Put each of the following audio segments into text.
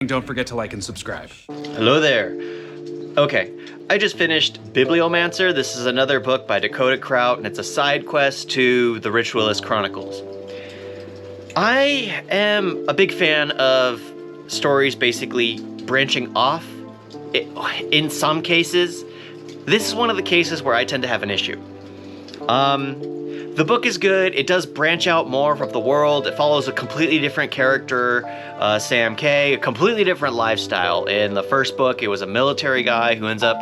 Don't forget to like and subscribe. Hello there. Okay, I just finished Bibliomancer. This is another book by Dakota Kraut, and it's a side quest to the Ritualist Chronicles. I am a big fan of stories basically branching off. In some cases, this is one of the cases where I tend to have an issue. The book is good. It does branch out more of the world. It follows a completely different character, Sam K, a completely different lifestyle. In the first book, it was a military guy who ends up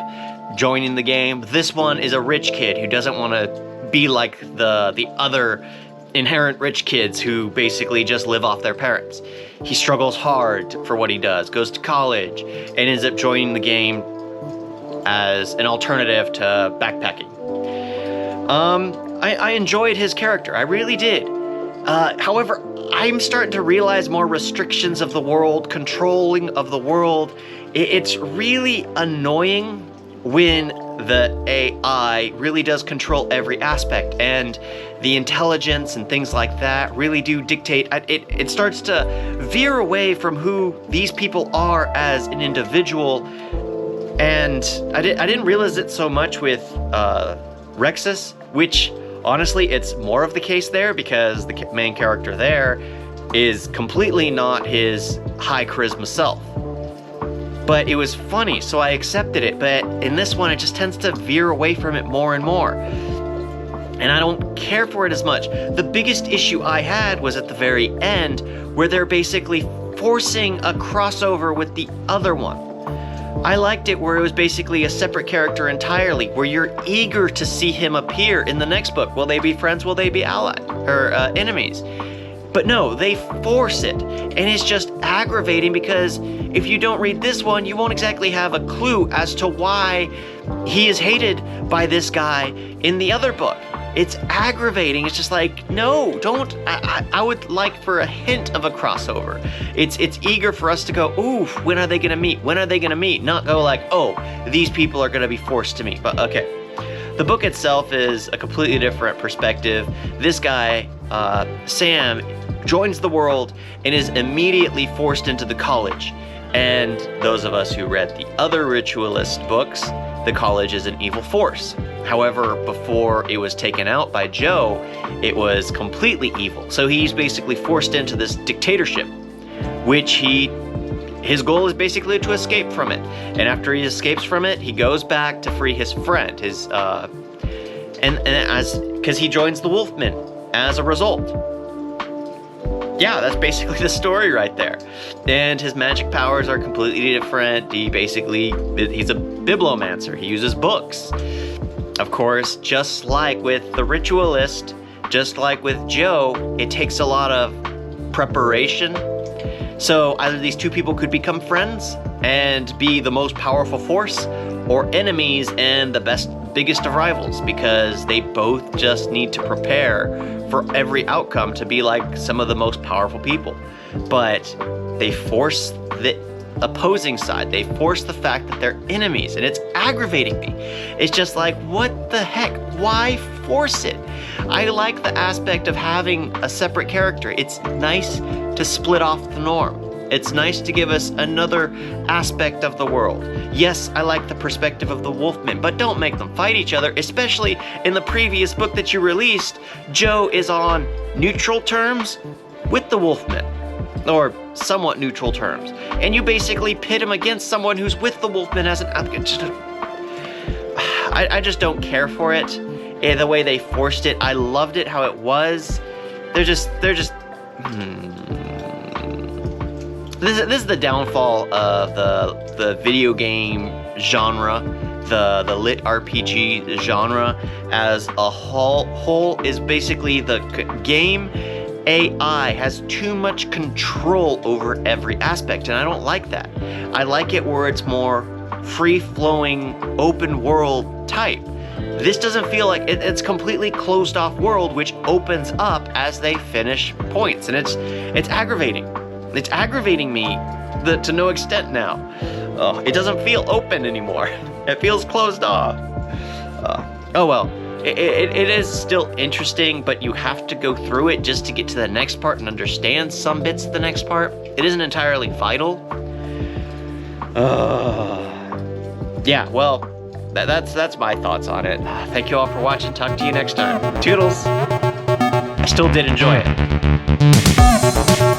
joining the game. This one is a rich kid who doesn't want to be like the other inherent rich kids who basically just live off their parents. He struggles hard for what he does, goes to college, and ends up joining the game as an alternative to backpacking. I enjoyed his character, I really did. However, I'm starting to realize more restrictions of the world, controlling of the world. It's really annoying when the AI really does control every aspect, and the intelligence and things like that really do dictate. It starts to veer away from who these people are as an individual, and I didn't realize it so much with Rexus, which honestly it's more of the case there because the main character there is completely not his high charisma self. But it was funny, so I accepted it. But in this one, it just tends to veer away from it more and more. And I don't care for it as much. The biggest issue I had was at the very end, where they're basically forcing a crossover with the other one. I liked it where it was basically a separate character entirely, where you're eager to see him appear in the next book. Will they be friends? Will they be allies or enemies? But no, they force it, and it's just aggravating because if you don't read this one, you won't exactly have a clue as to why he is hated by this guy in the other book. It's aggravating. It's just like, no, don't. I would like for a hint of a crossover. It's eager for us to go, ooh, when are they gonna meet? When are they gonna meet? Not go like, oh, these people are gonna be forced to meet. But okay. The book itself is a completely different perspective. This guy, Sam, joins the world and is immediately forced into the college. And those of us who read the other ritualist books, the college is an evil force. However, before it was taken out by Joe, it was completely evil. So he's basically forced into this dictatorship, which his goal is basically to escape from it. And after he escapes from it, he goes back to free his friend, because he joins the Wolfmen as a result. Yeah, that's basically the story right there. And his magic powers are completely different. He's a Bibliomancer. He uses books. Of course, just like with the Ritualist, just like with Joe, it takes a lot of preparation. So either these two people could become friends and be the most powerful force, or enemies and the biggest of rivals, because they both just need to prepare for every outcome to be like some of the most powerful people. But they force the opposing side. They force the fact that they're enemies, and it's aggravating me. It's just like, what the heck? Why force it? I like the aspect of having a separate character. It's nice to split off the norm. It's nice to give us another aspect of the world. Yes, I like the perspective of the Wolfmen, but don't make them fight each other, especially in the previous book that you released. Joe is on neutral terms with the Wolfmen, or somewhat neutral terms, and you basically pit him against someone who's with the Wolfmen as an advocate. I just don't care for it. The way they forced it, I loved it how it was. They're just. This is the downfall of the video game genre, the lit RPG genre as a whole is basically the game AI has too much control over every aspect, and I don't like that. I like it where it's more free-flowing, open world type. This doesn't feel like it's completely closed off world, which opens up as they finish points, and it's aggravating. It's aggravating me to no extent now. It doesn't feel open anymore. It feels closed off. Oh well. It is still interesting, but you have to go through it just to get to the next part and understand some bits of the next part. It isn't entirely vital, Yeah, well, that's my thoughts on it. Thank you all for watching. Talk to you next time. Toodles! I still did enjoy it.